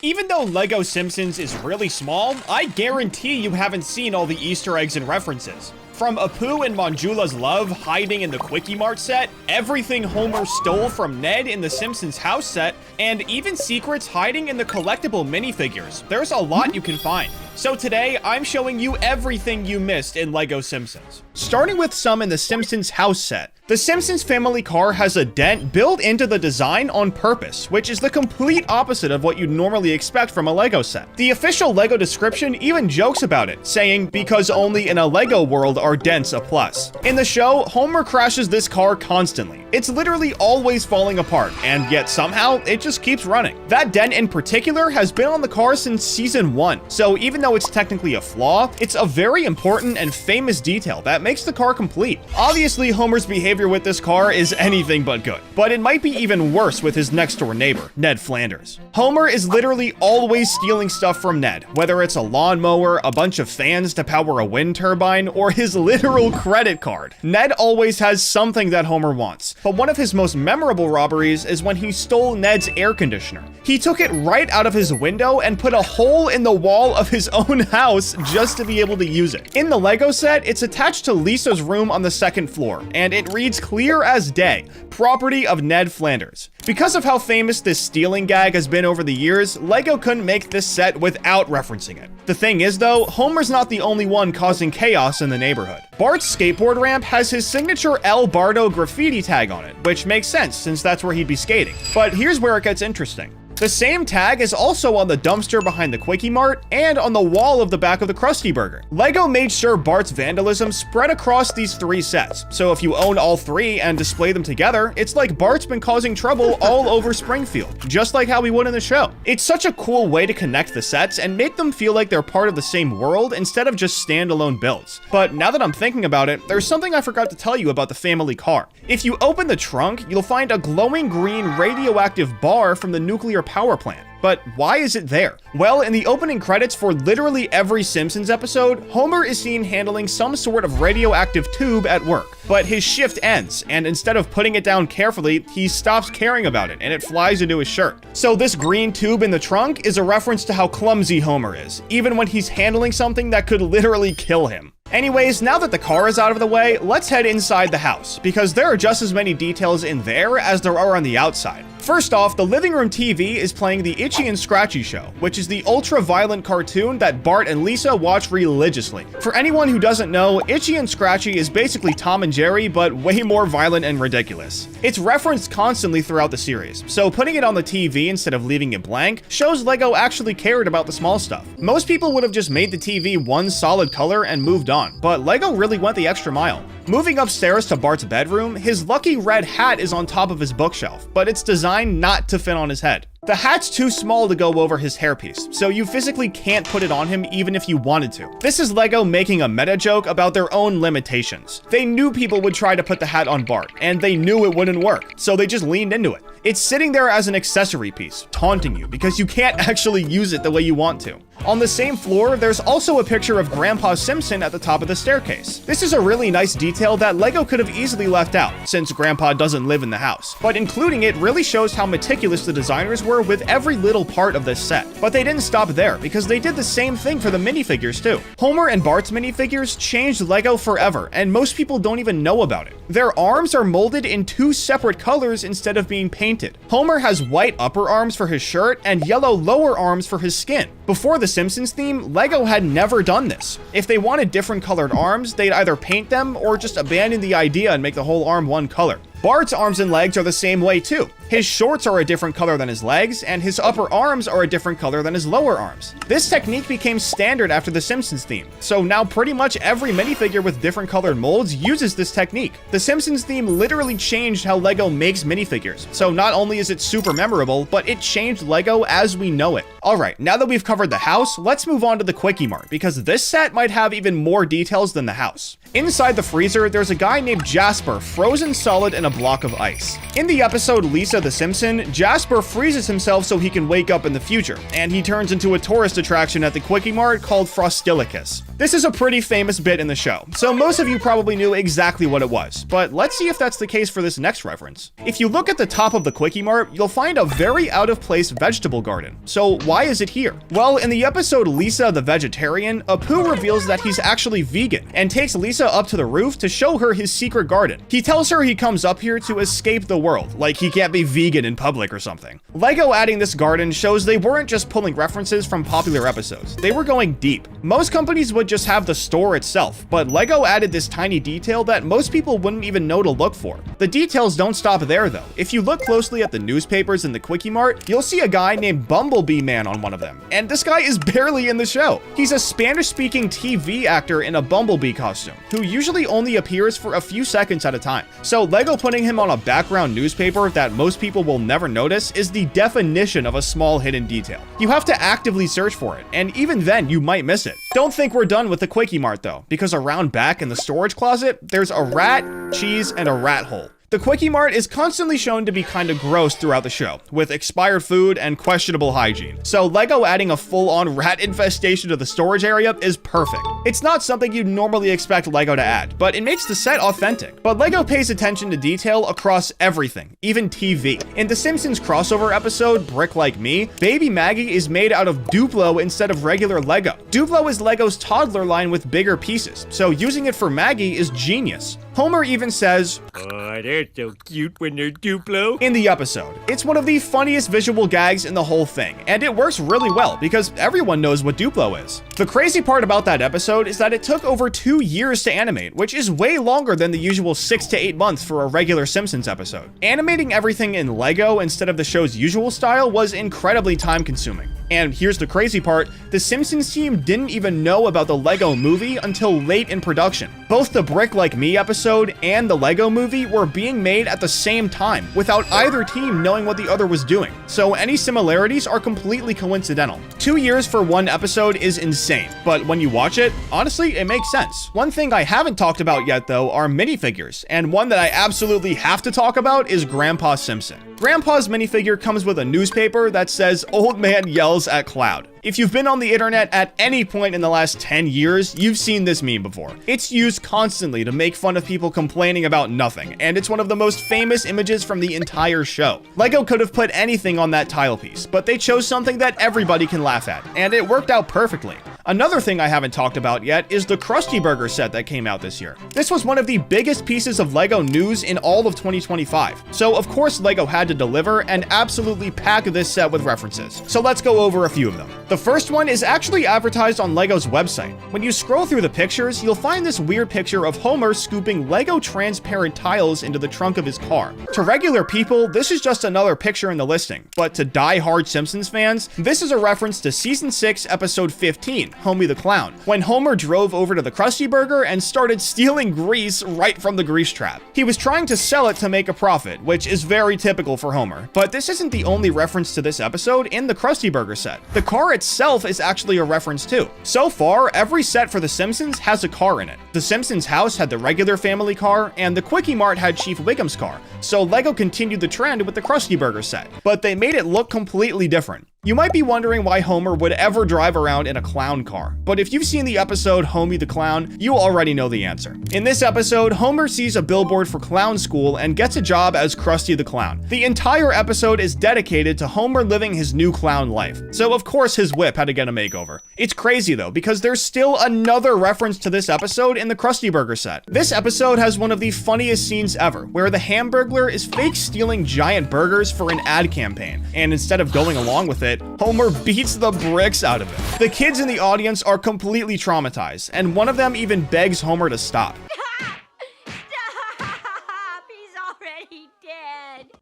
Even though LEGO Simpsons is really small, I guarantee you haven't seen all the Easter eggs and references. From Apu and Manjula's love hiding in the Quickie Mart set, everything Homer stole from Ned in the Simpsons house set, and even secrets hiding in the collectible minifigures. There's a lot you can find. So today, I'm showing you everything you missed in LEGO Simpsons. Starting with some in the Simpsons house set. The Simpsons family car has a dent built into the design on purpose, which is the complete opposite of what you'd normally expect from a LEGO set. The official LEGO description even jokes about it, saying, "Because only in a LEGO world are dents a plus." In the show, Homer crashes this car constantly. It's literally always falling apart, and yet somehow, it just keeps running. That dent in particular has been on the car since season 1, so even though it's technically a flaw, it's a very important and famous detail that makes the car complete. Obviously, Homer's behavior with this car is anything but good, but it might be even worse with his next door neighbor, Ned Flanders. Homer is literally always stealing stuff from Ned, whether it's a lawnmower, a bunch of fans to power a wind turbine, or his literal credit card. Ned always has something that Homer wants, but one of his most memorable robberies is when he stole Ned's air conditioner. He took it right out of his window and put a hole in the wall of his own house just to be able to use it. In the LEGO set, it's attached to Lisa's room on the second floor, and it reads clear as day, property of Ned Flanders. Because of how famous this stealing gag has been over the years, LEGO couldn't make this set without referencing it. The thing is though, Homer's not the only one causing chaos in the neighborhood. Bart's skateboard ramp has his signature El Bardo graffiti tag on it, which makes sense since that's where he'd be skating. But here's where it gets interesting. The same tag is also on the dumpster behind the Quickie Mart and on the wall of the back of the Krusty Burger. LEGO made sure Bart's vandalism spread across these 3 sets, so if you own all 3 and display them together, it's like Bart's been causing trouble all over Springfield, just like how we would in the show. It's such a cool way to connect the sets and make them feel like they're part of the same world instead of just standalone builds. But now that I'm thinking about it, there's something I forgot to tell you about the family car. If you open the trunk, you'll find a glowing green radioactive bar from the nuclear power plant. But why is it there? Well, in the opening credits for literally every Simpsons episode, Homer is seen handling some sort of radioactive tube at work. But his shift ends, and instead of putting it down carefully, he stops caring about it, and it flies into his shirt. So this green tube in the trunk is a reference to how clumsy Homer is, even when he's handling something that could literally kill him. Anyways, now that the car is out of the way, let's head inside the house, because there are just as many details in there as there are on the outside. First off, the living room TV is playing the Itchy and Scratchy Show, which is the ultra-violent cartoon that Bart and Lisa watch religiously. For anyone who doesn't know, Itchy and Scratchy is basically Tom and Jerry, but way more violent and ridiculous. It's referenced constantly throughout the series, so putting it on the TV instead of leaving it blank shows LEGO actually cared about the small stuff. Most people would have just made the TV one solid color and moved on, but LEGO really went the extra mile. Moving upstairs to Bart's bedroom, his lucky red hat is on top of his bookshelf, but it's designed not to fit on his head. The hat's too small to go over his hairpiece, so you physically can't put it on him even if you wanted to. This is LEGO making a meta joke about their own limitations. They knew people would try to put the hat on Bart, and they knew it wouldn't work, so they just leaned into it. It's sitting there as an accessory piece, taunting you because you can't actually use it the way you want to. On the same floor, there's also a picture of Grandpa Simpson at the top of the staircase. This is a really nice detail that LEGO could have easily left out, since Grandpa doesn't live in the house. But including it really shows how meticulous the designers were with every little part of this set. But they didn't stop there, because they did the same thing for the minifigures too. Homer and Bart's minifigures changed LEGO forever, and most people don't even know about it. Their arms are molded in 2 separate colors instead of being painted. Homer has white upper arms for his shirt and yellow lower arms for his skin. Before the Simpsons theme, LEGO had never done this. If they wanted different colored arms, they'd either paint them or just abandon the idea and make the whole arm one color. Bart's arms and legs are the same way too. His shorts are a different color than his legs, and his upper arms are a different color than his lower arms. This technique became standard after the Simpsons theme, so now pretty much every minifigure with different colored molds uses this technique. The Simpsons theme literally changed how LEGO makes minifigures, so not only is it super memorable, but it changed LEGO as we know it. Alright, now that we've covered the house, let's move on to the Quickie Mart, because this set might have even more details than the house. Inside the freezer, there's a guy named Jasper frozen solid in a block of ice. In the episode Lisa Lisa the Simpson, Jasper freezes himself so he can wake up in the future, and he turns into a tourist attraction at the Quickie Mart called Frostilicus. This is a pretty famous bit in the show, so most of you probably knew exactly what it was, but let's see if that's the case for this next reference. If you look at the top of the Quickie Mart, you'll find a very out-of-place vegetable garden. So why is it here? Well, in the episode Lisa the Vegetarian, Apu reveals that he's actually vegan and takes Lisa up to the roof to show her his secret garden. He tells her he comes up here to escape the world, like he can't be vegan in public or something. Lego adding this garden shows they weren't just pulling references from popular episodes, they were going deep. Most companies would just have the store itself, but Lego added this tiny detail that most people wouldn't even know to look for. The details don't stop there though. If you look closely at the newspapers in the Quickie Mart, you'll see a guy named Bumblebee Man on one of them, and this guy is barely in the show. He's a Spanish-speaking TV actor in a bumblebee costume, who usually only appears for a few seconds at a time. So Lego putting him on a background newspaper that most people will never notice is the definition of a small hidden detail. You have to actively search for it, and even then you might miss it. Don't think we're done with the Quickie Mart though, because around back in the storage closet, there's a rat, cheese, and a rat hole. The Quickie Mart is constantly shown to be kinda gross throughout the show, with expired food and questionable hygiene. So Lego adding a full-on rat infestation to the storage area is perfect. It's not something you'd normally expect Lego to add, but it makes the set authentic. But Lego pays attention to detail across everything, even TV. In the Simpsons crossover episode, Brick Like Me, Baby Maggie is made out of Duplo instead of regular Lego. Duplo is Lego's toddler line with bigger pieces, so using it for Maggie is genius. Homer even says, "Oh, they're so cute when they're Duplo," in the episode. It's one of the funniest visual gags in the whole thing, and it works really well because everyone knows what Duplo is. The crazy part about that episode is that it took over 2 years to animate, which is way longer than the usual 6 to 8 months for a regular Simpsons episode. Animating everything in Lego instead of the show's usual style was incredibly time consuming. And here's the crazy part, the Simpsons team didn't even know about the Lego movie until late in production. Both the Brick Like Me episode and the Lego movie were being made at the same time, without either team knowing what the other was doing. So any similarities are completely coincidental. 2 years for one episode is insane, but when you watch it, honestly, it makes sense. One thing I haven't talked about yet though are minifigures, and one that I absolutely have to talk about is Grandpa Simpson. Grandpa's minifigure comes with a newspaper that says "Old Man Yells at Cloud." If you've been on the internet at any point in the last 10 years, you've seen this meme before. It's used constantly to make fun of people complaining about nothing, and it's one of the most famous images from the entire show. Lego could have put anything on that tile piece, but they chose something that everybody can laugh at, and it worked out perfectly. Another thing I haven't talked about yet is the Krusty Burger set that came out this year. This was one of the biggest pieces of Lego news in all of 2025. So of course Lego had to deliver and absolutely pack this set with references. So let's go over a few of them. The first one is actually advertised on Lego's website. When you scroll through the pictures, you'll find this weird picture of Homer scooping Lego transparent tiles into the trunk of his car. To regular people, this is just another picture in the listing, but to die-hard Simpsons fans, this is a reference to Season 6, Episode 15, Homie the Clown, when Homer drove over to the Krusty Burger and started stealing grease right from the grease trap. He was trying to sell it to make a profit, which is very typical for Homer, but this isn't the only reference to this episode in the Krusty Burger set. The car itself is actually a reference too. So far, every set for The Simpsons has a car in it. The Simpsons house had the regular family car, and the Quickie Mart had Chief Wiggum's car, so Lego continued the trend with the Krusty Burger set, but they made it look completely different. You might be wondering why Homer would ever drive around in a clown car, but if you've seen the episode Homie the Clown, you already know the answer. In this episode, Homer sees a billboard for clown school and gets a job as Krusty the Clown. The entire episode is dedicated to Homer living his new clown life, so of course his whip had to get a makeover. It's crazy though, because there's still another reference to this episode in the Krusty Burger set. This episode has one of the funniest scenes ever, where the Hamburglar is fake stealing giant burgers for an ad campaign, and instead of going along with it, Homer beats the bricks out of it. The kids in the audience are completely traumatized, and one of them even begs Homer to stop.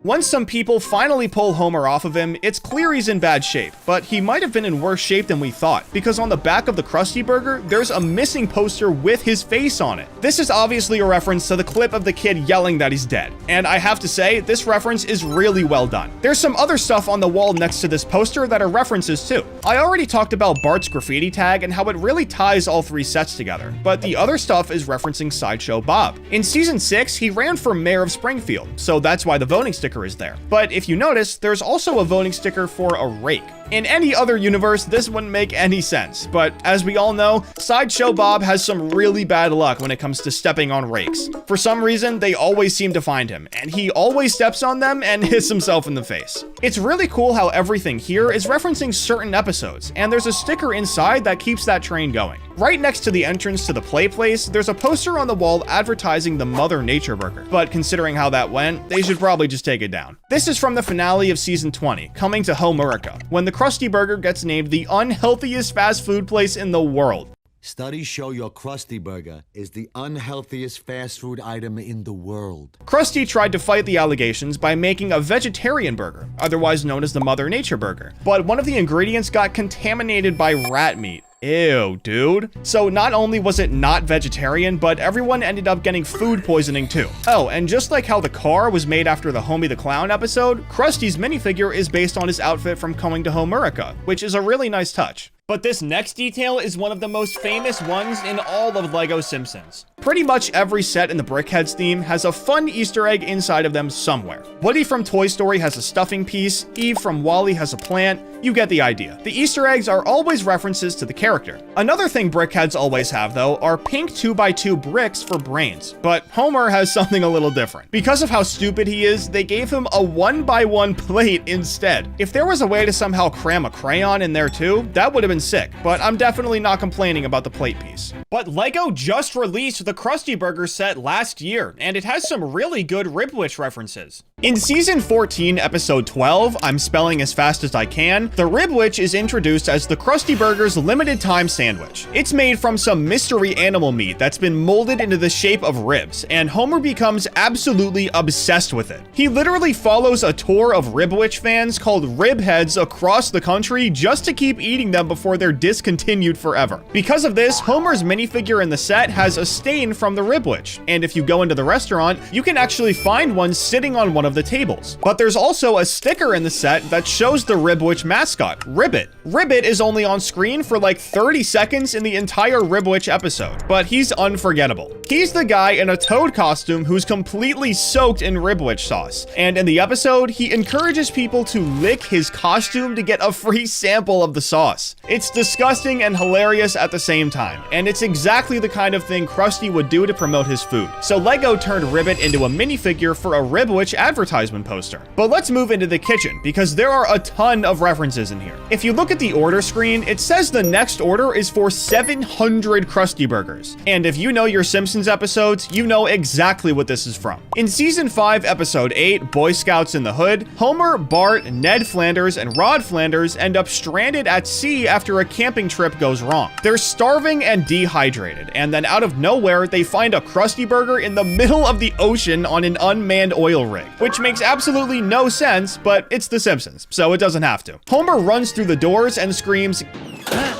Once some people finally pull Homer off of him, it's clear he's in bad shape, but he might have been in worse shape than we thought, because on the back of the Krusty Burger, there's a missing poster with his face on it. This is obviously a reference to the clip of the kid yelling that he's dead, and I have to say, this reference is really well done. There's some other stuff on the wall next to this poster that are references too. I already talked about Bart's graffiti tag and how it really ties all three sets together, but the other stuff is referencing Sideshow Bob. In Season 6, he ran for mayor of Springfield, so that's why the voting sticker sticker is there. But if you notice, there's also a voting sticker for a rake. In any other universe, this wouldn't make any sense, but as we all know, Sideshow Bob has some really bad luck when it comes to stepping on rakes. For some reason, they always seem to find him, and he always steps on them and hits himself in the face. It's really cool how everything here is referencing certain episodes, and there's a sticker inside that keeps that train going. Right next to the entrance to the play place, there's a poster on the wall advertising the Mother Nature Burger, but considering how that went, they should probably just take it down. This is from the finale of season 20, Coming to Homerica, when the Krusty Burger gets named the unhealthiest fast food place in the world. Studies show your Krusty Burger is the unhealthiest fast food item in the world. Krusty tried to fight the allegations by making a vegetarian burger, otherwise known as the Mother Nature Burger, but one of the ingredients got contaminated by rat meat. Ew, dude. So not only was it not vegetarian, but everyone ended up getting food poisoning too. Oh, and just like how the car was made after the Homie the Clown episode, Krusty's minifigure is based on his outfit from Coming to Homerica, which is a really nice touch. But this next detail is one of the most famous ones in all of LEGO Simpsons. Pretty much every set in the Brickheads theme has a fun Easter egg inside of them somewhere. Woody from Toy Story has a stuffing piece, Eve from WALL-E has a plant, you get the idea. The Easter eggs are always references to the character. Another thing Brickheads always have though are pink 2x2 bricks for brains, but Homer has something a little different. Because of how stupid he is, they gave him a 1x1 plate instead. If there was a way to somehow cram a crayon in there too, that would have been sick, but I'm definitely not complaining about the plate piece. But LEGO just released the Krusty Burger set last year, and it has some really good Ribwitch references. In season 14, episode 12, I'm spelling as fast as I can, the Ribwitch is introduced as the Krusty Burger's limited time sandwich. It's made from some mystery animal meat that's been molded into the shape of ribs, and Homer becomes absolutely obsessed with it. He literally follows a tour of Ribwitch fans called Ribheads across the country just to keep eating them before they're discontinued forever. Because of this, Homer's minifigure in the set has a stain from the Ribwitch, and if you go into the restaurant, you can actually find one sitting on one of the tables. But there's also a sticker in the set that shows the Ribwitch mascot, Ribbit. Ribbit is only on screen for like 30 seconds in the entire Ribwitch episode, but he's unforgettable. He's the guy in a Toad costume who's completely soaked in Ribwitch sauce, and in the episode, he encourages people to lick his costume to get a free sample of the sauce. It's disgusting and hilarious at the same time, and it's exactly the kind of thing Krusty would do to promote his food. So LEGO turned Ribbit into a minifigure for a Ribwitch advertisement poster. But let's move into the kitchen, because there are a ton of references in here. If you look at the order screen, it says the next order is for 700 Krusty Burgers. And if you know your Simpsons episodes, you know exactly what this is from. In season 5, episode 8, Boy Scouts in the Hood, Homer, Bart, Ned Flanders, and Rod Flanders end up stranded at sea after a camping trip goes wrong. They're starving and dehydrated, and then out of nowhere, they find a Krusty Burger in the middle of the ocean on an unmanned oil rig, which makes absolutely no sense, but it's The Simpsons, so it doesn't have to. Homer runs through the doors and screams,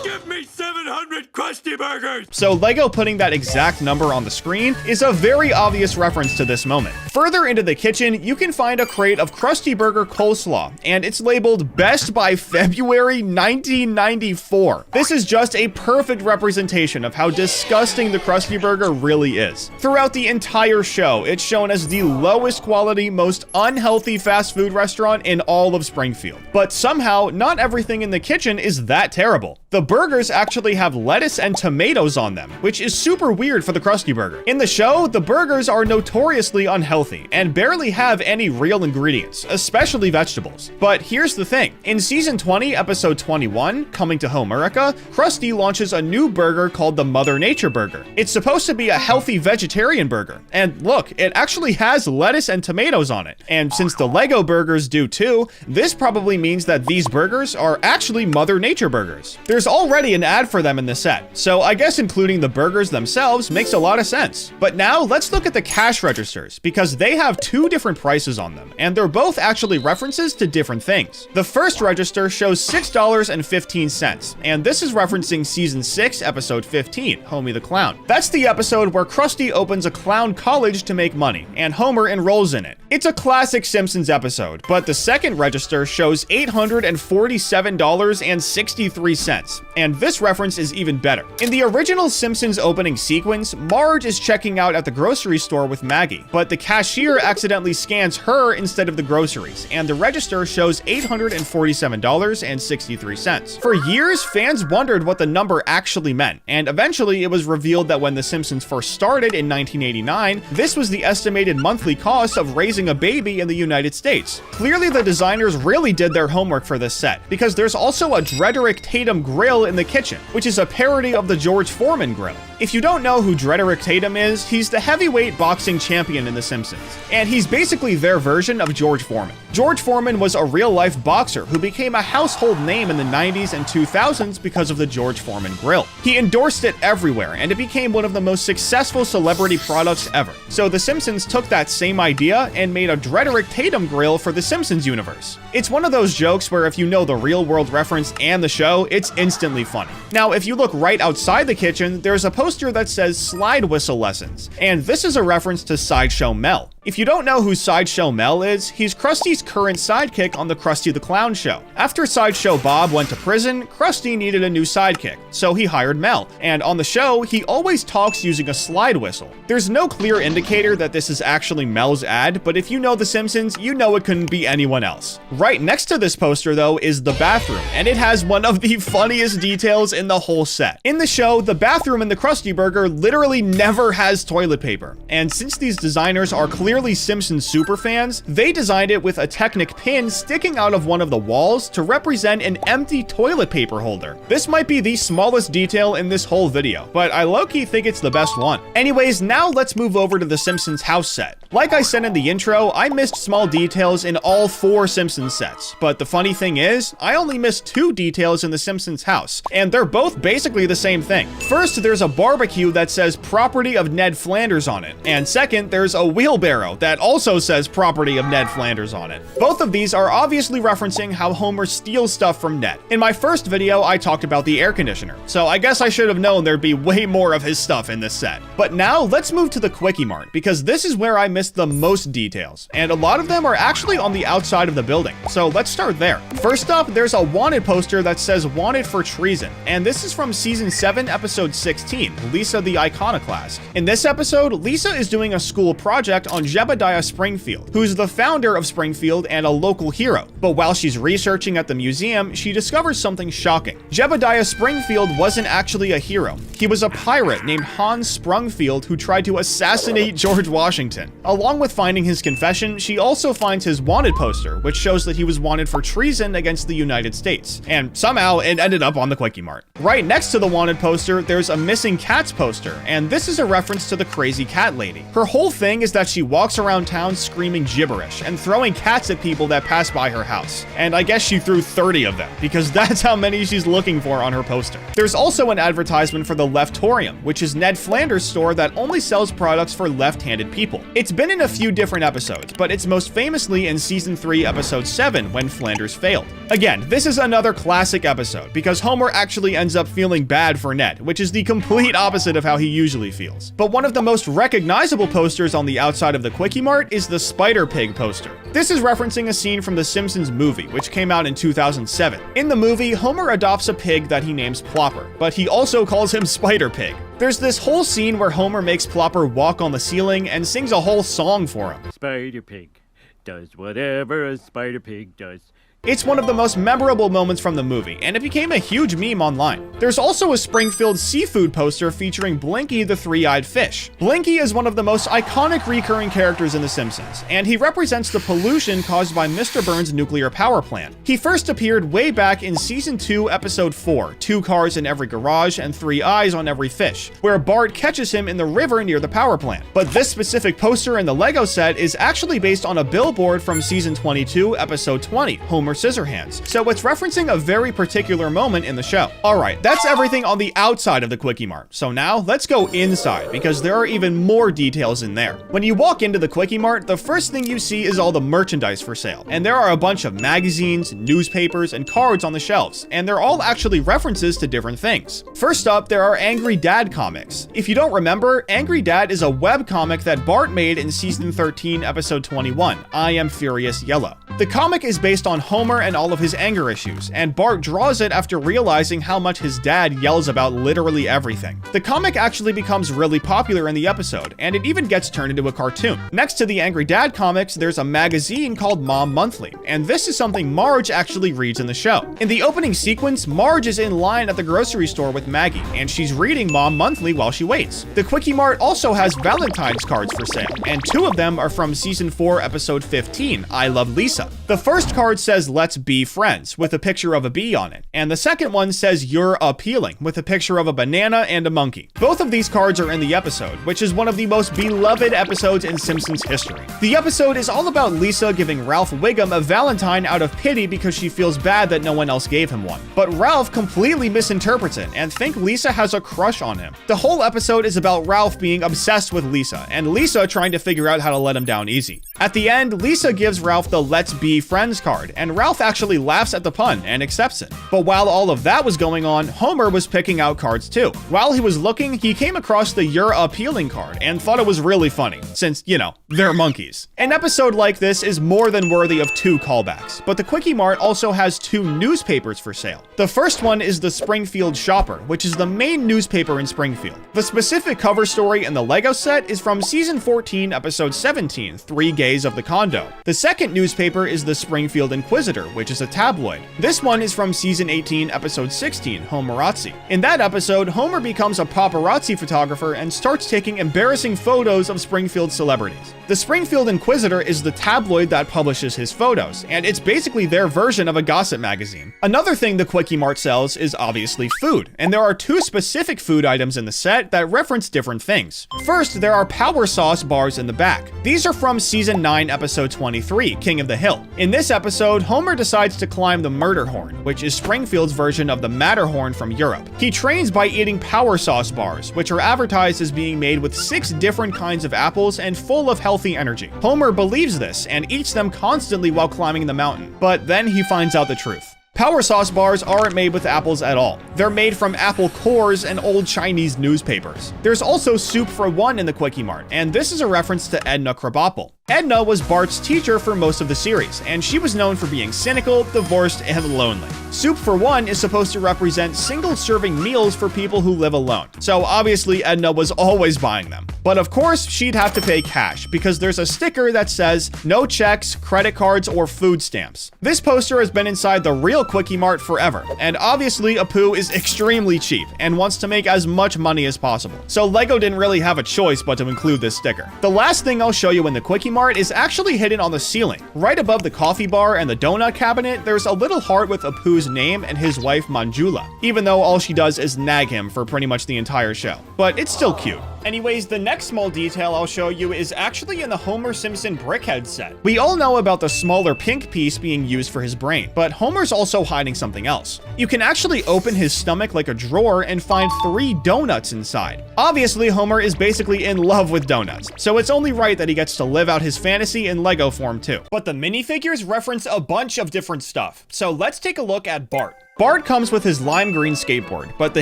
Give me 700 Krusty Burgers! so LEGO putting that exact number on the screen is a very obvious reference to this moment. Further into the kitchen, you can find a crate of Krusty Burger coleslaw, and it's labeled Best by February 1994. This is just a perfect representation of how disgusting the Krusty Burger really is. Throughout the entire show, it's shown as the lowest quality, most unhealthy fast food restaurant in all of Springfield. But somehow, not everything in the kitchen is that terrible. The burgers actually have lettuce and tomatoes on them, which is super weird for the Krusty Burger. In the show, the burgers are notoriously unhealthy and barely have any real ingredients, especially vegetables. But here's the thing. In season 20, episode 21, Coming to Homerica, Krusty launches a new burger called the Mother Nature Burger. It's supposed to be a healthy vegetarian burger. And look, it actually has lettuce and tomatoes on it. And since the LEGO burgers do too, this probably means that these burgers are actually Mother Nature burgers. There's already an ad for them in the set, so I guess including the burgers themselves makes a lot of sense. But now let's look at the cash registers, because they have two different prices on them, and they're both actually references to different things. The first register shows $6.15, and this is referencing season 6, episode 15, Homie the Clown. That's the episode where Krusty opens a clown college to make money, and Homer enrolls in it. It's a classic Simpsons episode, but the second register shows $847.63, and this reference is even better. better. In the original Simpsons opening sequence, Marge is checking out at the grocery store with Maggie, but the cashier accidentally scans her instead of the groceries, and the register shows $847.63. For years, fans wondered what the number actually meant, and eventually it was revealed that when The Simpsons first started in 1989, this was the estimated monthly cost of raising a baby in the United States. Clearly, the designers really did their homework for this set, because there's also a Drederick Tatum grill in the kitchen, which is a parody of the George Foreman grill. If you don't know who Drederick Tatum is, he's the heavyweight boxing champion in The Simpsons, and he's basically their version of George Foreman. George Foreman was a real-life boxer who became a household name in the 90s and 2000s because of the George Foreman grill. He endorsed it everywhere, and it became one of the most successful celebrity products ever. So The Simpsons took that same idea and made a Drederick Tatum grill for the Simpsons universe. It's one of those jokes where if you know the real-world reference and the show, it's instantly funny. Now, if you look right outside the kitchen, there's a poster that says slide whistle lessons, and this is a reference to Sideshow Mel. If you don't know who Sideshow Mel is, he's Krusty's current sidekick on the Krusty the Clown show. After Sideshow Bob went to prison, Krusty needed a new sidekick, so he hired Mel, and on the show, he always talks using a slide whistle. There's no clear indicator that this is actually Mel's ad, but if you know The Simpsons, you know it couldn't be anyone else. Right next to this poster, though, is the bathroom, and it has one of the funniest details in the whole set. In the show, the bathroom in the Krusty Burger literally never has toilet paper, and since these designers are clearly Simpsons superfans, they designed it with a Technic pin sticking out of one of the walls to represent an empty toilet paper holder. This might be the smallest detail in this whole video, but I low-key think it's the best one. Anyways, now let's move over to the Simpsons house set. Like I said in the intro, I missed small details in all 4 Simpsons sets, but the funny thing is, I only missed 2 details in the Simpsons house, and they're both basically the same thing. First, there's a barbecue that says property of Ned Flanders on it, and second, there's a wheelbarrow that also says property of Ned Flanders on it. Both of these are obviously referencing how Homer steals stuff from Ned. In my first video, I talked about the air conditioner, so I guess I should have known there'd be way more of his stuff in this set. But now, let's move to the Quickie Mart, because this is where I missed the most details, and a lot of them are actually on the outside of the building, so let's start there. First up, there's a wanted poster that says wanted for treason, and this is from season 7, episode 16, Lisa the Iconoclast. In this episode, Lisa is doing a school project on Jebediah Springfield, who's the founder of Springfield and a local hero. But while she's researching at the museum, she discovers something shocking. Jebediah Springfield wasn't actually a hero. He was a pirate named Hans Sprungfield who tried to assassinate George Washington. Along with finding his confession, she also finds his wanted poster, which shows that he was wanted for treason against the United States. And somehow it ended up on the Quickie Mart. Right next to the wanted poster, there's a missing cats poster, and this is a reference to the crazy cat lady. Her whole thing is that she walks around town screaming gibberish and throwing cats at people that pass by her house. And I guess she threw 30 of them, because that's how many she's looking for on her poster. There's also an advertisement for the Leftorium, which is Ned Flanders' store that only sells products for left-handed people. It's been in a few different episodes, but it's most famously in season 3, episode 7, when Flanders failed. Again, this is another classic episode, because Homer actually ends up feeling bad for Ned, which is the complete opposite of how he usually feels. But one of the most recognizable posters on the outside of the Quickie Mart is the Spider Pig poster. This is referencing a scene from the Simpsons movie, which came out in 2007. In the movie, Homer adopts a pig that he names Plopper, but he also calls him Spider Pig. There's this whole scene where Homer makes Plopper walk on the ceiling and sings a whole song for him. Spider Pig does whatever a Spider Pig does. It's one of the most memorable moments from the movie, and it became a huge meme online. There's also a Springfield seafood poster featuring Blinky the three-eyed fish. Blinky is one of the most iconic recurring characters in The Simpsons, and he represents the pollution caused by Mr. Burns' nuclear power plant. He first appeared way back in season 2, episode 4, 2 cars in every garage and 3 eyes on every fish, where Bart catches him in the river near the power plant. But this specific poster in the Lego set is actually based on a billboard from season 22, episode 20, Homer Scissorhands, so it's referencing a very particular moment in the show. Alright, that's everything on the outside of the Quickie Mart, so now let's go inside, because there are even more details in there. When you walk into the Quickie Mart, the first thing you see is all the merchandise for sale, and there are a bunch of magazines, newspapers, and cards on the shelves, and they're all actually references to different things. First up, there are Angry Dad comics. If you don't remember, Angry Dad is a webcomic that Bart made in season 13, episode 21, I Am Furious Yellow. The comic is based on Homer and all of his anger issues, and Bart draws it after realizing how much his dad yells about literally everything. The comic actually becomes really popular in the episode, and it even gets turned into a cartoon. Next to the Angry Dad comics, there's a magazine called Mom Monthly, and this is something Marge actually reads in the show. In the opening sequence, Marge is in line at the grocery store with Maggie, and she's reading Mom Monthly while she waits. The Quickie Mart also has Valentine's cards for sale, and 2 of them are from season 4, episode 15, I Love Lisa. The first card says "Let's be friends" with a picture of a bee on it, and the second one says "You're appealing" with a picture of a banana and a monkey. Both of these cards are in the episode, which is one of the most beloved episodes in Simpsons history. The episode is all about Lisa giving Ralph Wiggum a Valentine out of pity because she feels bad that no one else gave him one. But Ralph completely misinterprets it and thinks Lisa has a crush on him. The whole episode is about Ralph being obsessed with Lisa, and Lisa trying to figure out how to let him down easy. At the end, Lisa gives Ralph the "Let's be friends" card, and Ralph actually laughs at the pun and accepts it. But while all of that was going on, Homer was picking out cards too. While he was looking, he came across the "You're appealing" card and thought it was really funny, since, you know, they're monkeys. An episode like this is more than worthy of 2 callbacks, but the Quickie Mart also has 2 newspapers for sale. The first one is the Springfield Shopper, which is the main newspaper in Springfield. The specific cover story in the Lego set is from season 14, episode 17, 3 Gays of the Condo. The second newspaper is the Springfield Inquisitor, which is a tabloid. This one is from season 18, episode 16, Homerazzi. In that episode, Homer becomes a paparazzi photographer and starts taking embarrassing photos of Springfield celebrities. The Springfield Inquisitor is the tabloid that publishes his photos, and it's basically their version of a gossip magazine. Another thing the Quickie Mart sells is obviously food, and there are 2 specific food items in the set that reference different things. First, there are power sauce bars in the back. These are from season 9, episode 23, King of the Hill. In this episode, Homer decides to climb the Murderhorn, which is Springfield's version of the Matterhorn from Europe. He trains by eating power sauce bars, which are advertised as being made with 6 different kinds of apples and full of healthy energy. Homer believes this and eats them constantly while climbing the mountain, but then he finds out the truth. Power sauce bars aren't made with apples at all. They're made from apple cores and old Chinese newspapers. There's also soup for one in the Quickie Mart, and this is a reference to Edna Krabappel. Edna was Bart's teacher for most of the series, and she was known for being cynical, divorced, and lonely. Soup for one is supposed to represent single-serving meals for people who live alone, so obviously Edna was always buying them. But of course, she'd have to pay cash, because there's a sticker that says, "No checks, credit cards, or food stamps." This poster has been inside the real Quickie Mart forever, and obviously Apu is extremely cheap and wants to make as much money as possible. So Lego didn't really have a choice but to include this sticker. The last thing I'll show you in the Quickie Mart is actually hidden on the ceiling. Right above the coffee bar and the donut cabinet, there's a little heart with Apu's name and his wife Manjula, even though all she does is nag him for pretty much the entire show. But it's still cute. Anyways, the next small detail I'll show you is actually in the Homer Simpson Brickhead set. We all know about the smaller pink piece being used for his brain, but Homer's also hiding something else. You can actually open his stomach like a drawer and find 3 donuts inside. Obviously, Homer is basically in love with donuts, so it's only right that he gets to live out his fantasy in Lego form too. But the minifigures reference a bunch of different stuff, so let's take a look at Bart. Bart comes with his lime green skateboard, but the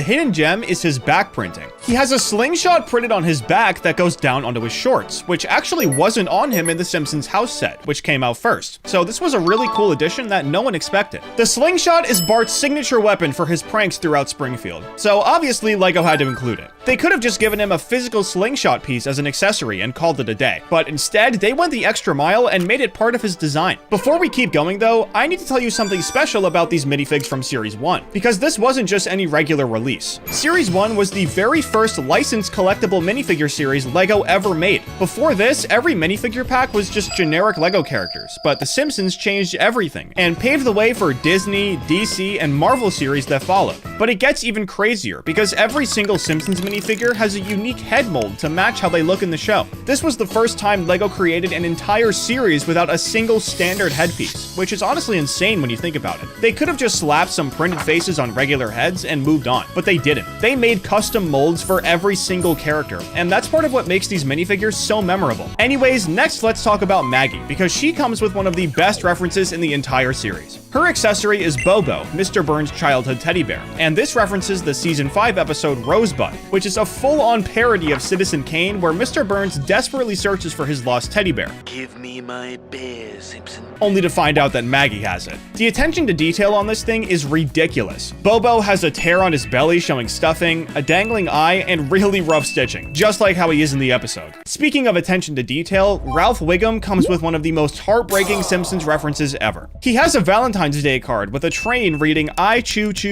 hidden gem is his back printing. He has a slingshot printed on his back that goes down onto his shorts, which actually wasn't on him in the Simpsons house set, which came out first. So this was a really cool addition that no one expected. The slingshot is Bart's signature weapon for his pranks throughout Springfield, so obviously Lego had to include it. They could have just given him a physical slingshot piece as an accessory and called it a day, but instead they went the extra mile and made it part of his design. Before we keep going though, I need to tell you something special about these minifigs from Series 1, because this wasn't just any regular release. Series 1 was the very first licensed collectible minifigure series Lego ever made. Before this, every minifigure pack was just generic Lego characters, but The Simpsons changed everything and paved the way for Disney, DC, and Marvel series that followed. But it gets even crazier, because every single Simpsons minifigure has a unique head mold to match how they look in the show. This was the first time Lego created an entire series without a single standard headpiece, which is honestly insane when you think about it. They could have just slapped some printed faces on regular heads and moved on, but they didn't. They made custom molds for every single character, and that's part of what makes these minifigures so memorable. Anyways, next let's talk about Maggie, because she comes with one of the best references in the entire series. Her accessory is Bobo, Mr. Burns' childhood teddy bear, and this references the season 5 episode Rosebud, which is a full-on parody of Citizen Kane where Mr. Burns desperately searches for his lost teddy bear. Give me my bear, Simpson. Only to find out that Maggie has it. The attention to detail on this thing is ridiculous. Bobo has a tear on his belly showing stuffing, a dangling eye, and really rough stitching, just like how he is in the episode. Speaking of attention to detail, Ralph Wiggum comes with one of the most heartbreaking Simpsons references ever. He has a Valentine's Day card with a train reading I choose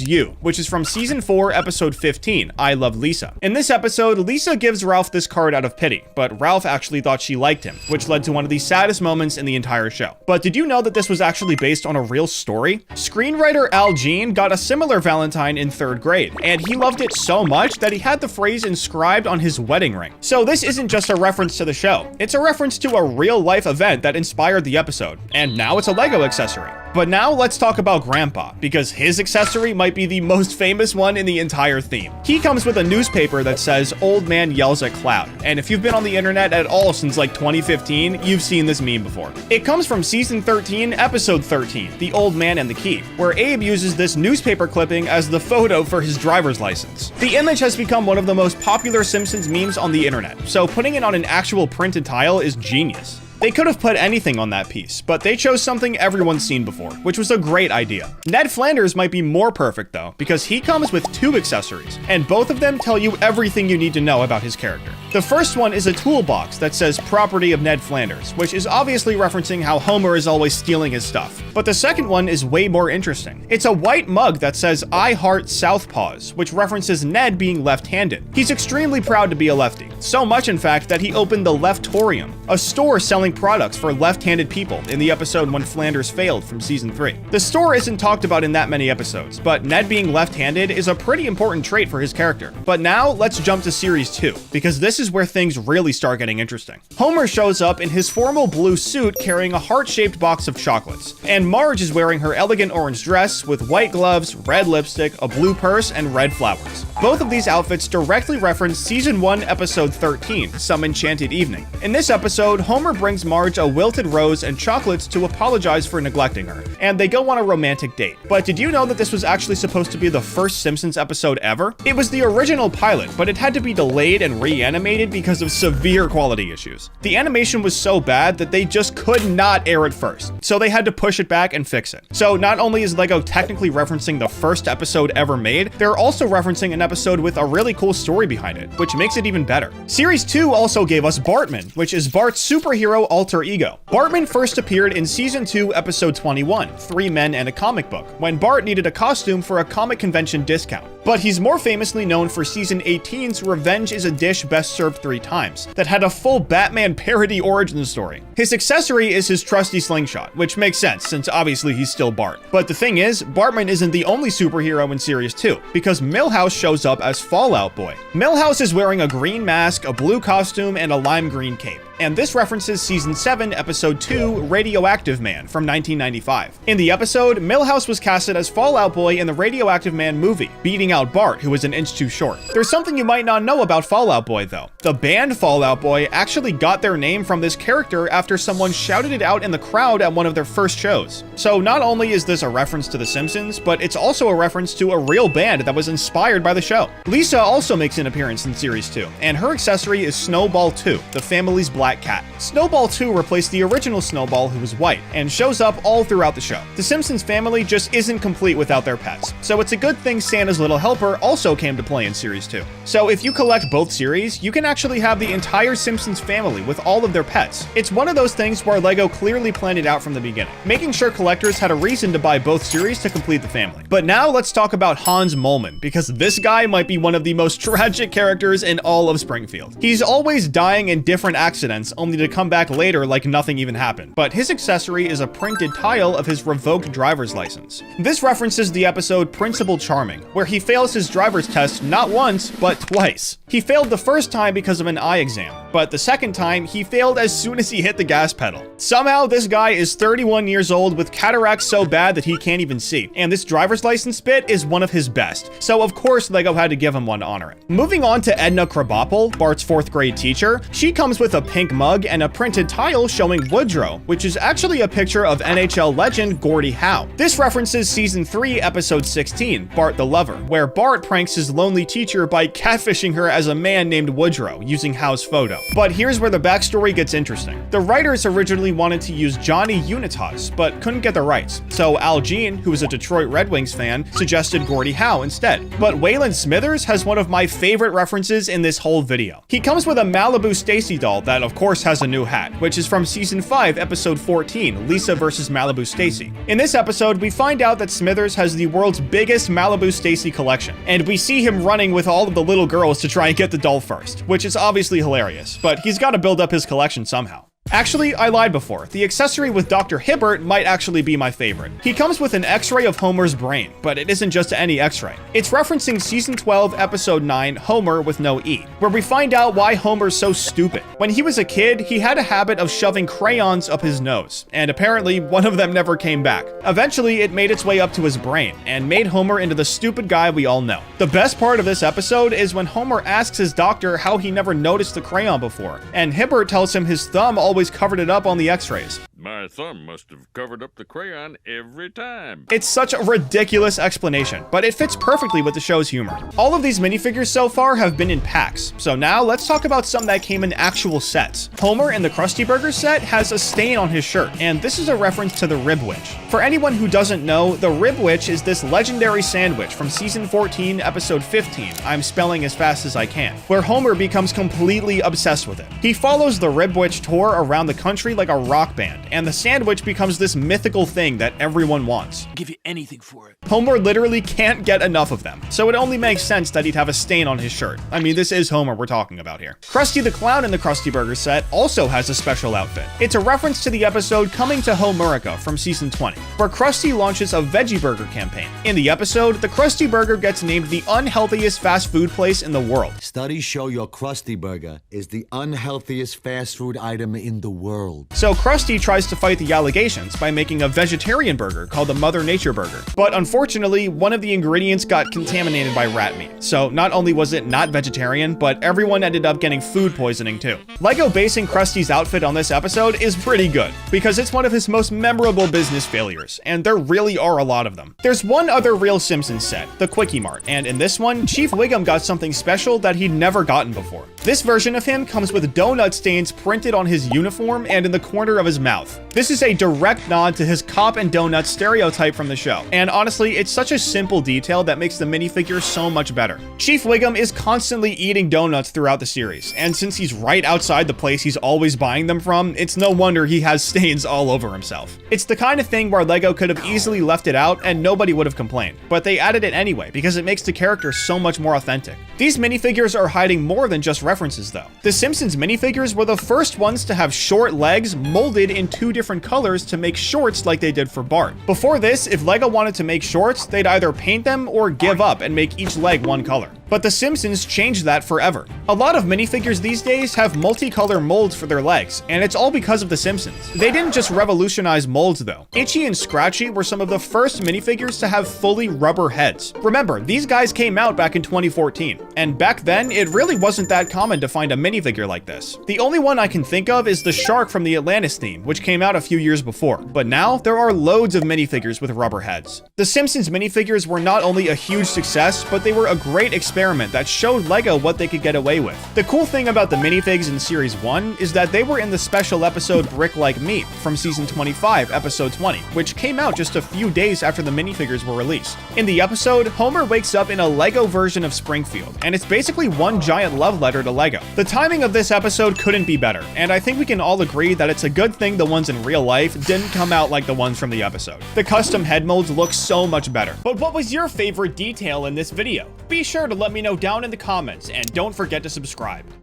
you, which is from season 4, episode 15, I Love Lisa. In this episode, Lisa gives Ralph this card out of pity, but Ralph actually thought she liked him, which led to one of the saddest moments in the entire show. But did you know that this was actually based on a real story? Screenwriter Al Jean got a similar Valentine in 3rd grade, and he loved it so much that he had the phrase inscribed on his wedding ring. So this isn't just a reference to the show, it's a reference to a real-life event that inspired the episode, and now it's a Lego accessory. But now let's talk about Grandpa, because his accessory might be the most famous one in the entire theme. He comes with a newspaper that says, Old Man Yells at Cloud, and if you've been on the internet at all since like 2015, you've seen this meme before. It comes from season 13, episode 13, The Old Man and the Key, where Abe uses this newspaper clipping as the photo for his driver's license. The image has become one of the most popular Simpsons memes on the internet, so putting it on an actual printed tile is genius. They could have put anything on that piece, but they chose something everyone's seen before, which was a great idea. Ned Flanders might be more perfect though, because he comes with 2 accessories, and both of them tell you everything you need to know about his character. The first one is a toolbox that says property of Ned Flanders, which is obviously referencing how Homer is always stealing his stuff. But the second one is way more interesting. It's a white mug that says I heart Southpaws, which references Ned being left-handed. He's extremely proud to be a lefty, so much in fact that he opened the Leftorium, a store selling products for left-handed people in the episode when Flanders failed from season 3. The store isn't talked about in that many episodes, but Ned being left-handed is a pretty important trait for his character. But now let's jump to series 2, because this is where things really start getting interesting. Homer shows up in his formal blue suit carrying a heart-shaped box of chocolates, and Marge is wearing her elegant orange dress with white gloves, red lipstick, a blue purse, and red flowers. Both of these outfits directly reference season 1, episode 13, Some Enchanted Evening. In this episode, Homer brings Marge a wilted rose and chocolates to apologize for neglecting her, and they go on a romantic date. But did you know that this was actually supposed to be the first Simpsons episode ever? It was the original pilot, but it had to be delayed and reanimated because of severe quality issues. The animation was so bad that they just could not air it first, so they had to push it back and fix it. So not only is Lego technically referencing the first episode ever made, they're also referencing an episode with a really cool story behind it, which makes it even better. Series 2 also gave us Bartman, which is Bart's superhero alter ego. Bartman first appeared in season 2, episode 21, 3 Men and a Comic Book, when Bart needed a costume for a comic convention discount. But he's more famously known for season 18's Revenge is a Dish Best Served 3 Times, that had a full Batman parody origin story. His accessory is his trusty slingshot, which makes sense since obviously he's still Bart. But the thing is, Bartman isn't the only superhero in series 2, because Milhouse shows up as Fallout Boy. Milhouse is wearing a green mask, a blue costume, and a lime green cape. And this references season 7, episode 2, Radioactive Man from 1995. In the episode, Milhouse was casted as Fallout Boy in the Radioactive Man movie, beating out Bart, who was an inch too short. There's something you might not know about Fallout Boy though. The band Fallout Boy actually got their name from this character after someone shouted it out in the crowd at one of their first shows. So not only is this a reference to The Simpsons, but it's also a reference to a real band that was inspired by the show. Lisa also makes an appearance in series 2, and her accessory is Snowball 2, the family's black cat. Snowball 2 replaced the original Snowball, who was white, and shows up all throughout the show. The Simpsons family just isn't complete without their pets, so it's a good thing Santa's Little Helper also came to play in series 2. So if you collect both series, you can actually have the entire Simpsons family with all of their pets. It's one of those things where Lego clearly planned it out from the beginning, making sure collectors had a reason to buy both series to complete the family. But now let's talk about Hans Moleman, because this guy might be one of the most tragic characters in all of Springfield. He's always dying in different accidents, only to come back later like nothing even happened. But his accessory is a printed tile of his revoked driver's license. This references the episode Principal Charming, where he fails his driver's test not once, but twice. He failed the first time because of an eye exam. but the second time, he failed as soon as he hit the gas pedal. Somehow, this guy is 31 years old with cataracts so bad that he can't even see, and this driver's license bit is one of his best, so of course LEGO had to give him one to honor it. Moving on to Edna Krabappel, Bart's 4th grade teacher, she comes with a pink mug and a printed tile showing Woodrow, which is actually a picture of NHL legend Gordie Howe. This references season 3, episode 16, Bart the Lover, where Bart pranks his lonely teacher by catfishing her as a man named Woodrow, using Howe's photo. But here's where the backstory gets interesting. The writers originally wanted to use Johnny Unitas, but couldn't get the rights, so Al Jean, who is a Detroit Red Wings fan, suggested Gordie Howe instead. But Waylon Smithers has one of my favorite references in this whole video. He comes with a Malibu Stacy doll that of course has a new hat, which is from season 5, episode 14, Lisa vs. Malibu Stacy. In this episode, we find out that Smithers has the world's biggest Malibu Stacy collection, and we see him running with all of the little girls to try and get the doll first, which is obviously hilarious, but he's got to build up his collection somehow. Actually, I lied before. The accessory with Dr. Hibbert might actually be my favorite. He comes with an x-ray of Homer's brain, but it isn't just any x-ray. It's referencing season 12, episode 9, Homer with no E, where we find out why Homer's so stupid. When he was a kid, he had a habit of shoving crayons up his nose, and apparently one of them never came back. Eventually, it made its way up to his brain, and made Homer into the stupid guy we all know. The best part of this episode is when Homer asks his doctor how he never noticed the crayon before, and Hibbert tells him his thumb always covered it up on the x-rays. My thumb must have covered up the crayon every time. It's such a ridiculous explanation, but it fits perfectly with the show's humor. All of these minifigures so far have been in packs, so now let's talk about some that came in actual sets. Homer in the Krusty Burger set has a stain on his shirt, and this is a reference to the Rib Witch. For anyone who doesn't know, the Rib Witch is this legendary sandwich from season 14, episode 15, I'm spelling as fast as I can, where Homer becomes completely obsessed with it. He follows the Rib Witch tour around the country like a rock band, and the sandwich becomes this mythical thing that everyone wants. I'll give you anything for it. Homer literally can't get enough of them, so it only makes sense that he'd have a stain on his shirt. I mean, this is Homer we're talking about here. Krusty the Clown in the Krusty Burger set also has a special outfit. It's a reference to the episode Coming to Homerica from season 20, where Krusty launches a veggie burger campaign. In the episode, the Krusty Burger gets named the unhealthiest fast food place in the world. Studies show your Krusty Burger is the unhealthiest fast food item in the world. So Krusty tries to fight the allegations by making a vegetarian burger called the Mother Nature Burger. But unfortunately, one of the ingredients got contaminated by rat meat. So not only was it not vegetarian, but everyone ended up getting food poisoning too. LEGO basing Krusty's outfit on this episode is pretty good, because it's one of his most memorable business failures, and there really are a lot of them. There's one other real Simpsons set, the Quickie Mart, and in this one, Chief Wiggum got something special that he'd never gotten before. This version of him comes with donut stains printed on his uniform and in the corner of his mouth. This is a direct nod to his cop and donut stereotype from the show, and honestly, it's such a simple detail that makes the minifigure so much better. Chief Wiggum is constantly eating donuts throughout the series, and since he's right outside the place he's always buying them from, it's no wonder he has stains all over himself. It's the kind of thing where LEGO could have easily left it out and nobody would have complained, but they added it anyway because it makes the character so much more authentic. These minifigures are hiding more than just references though. The Simpsons minifigures were the first ones to have short legs molded in 2 different colors to make shorts like they did for Bart. Before this, if LEGO wanted to make shorts, they'd either paint them or give up and make each leg one color. But the Simpsons changed that forever. A lot of minifigures these days have multicolor molds for their legs, and it's all because of the Simpsons. They didn't just revolutionize molds though. Itchy and Scratchy were some of the first minifigures to have fully rubber heads. Remember, these guys came out back in 2014, and back then, it really wasn't that common to find a minifigure like this. The only one I can think of is the shark from the Atlantis theme, which came out a few years before, but now there are loads of minifigures with rubber heads. The Simpsons minifigures were not only a huge success, but they were a great experiment that showed LEGO what they could get away with. The cool thing about the minifigs in Series 1 is that they were in the special episode Brick Like Me from Season 25, Episode 20, which came out just a few days after the minifigures were released. In the episode, Homer wakes up in a LEGO version of Springfield, and it's basically one giant love letter to LEGO. The timing of this episode couldn't be better, and I think we can all agree that it's a good thing the ones in real life didn't come out like the ones from the episode. The custom head molds look so much better. But what was your favorite detail in this video? Be sure to let me know down in the comments, and don't forget to subscribe.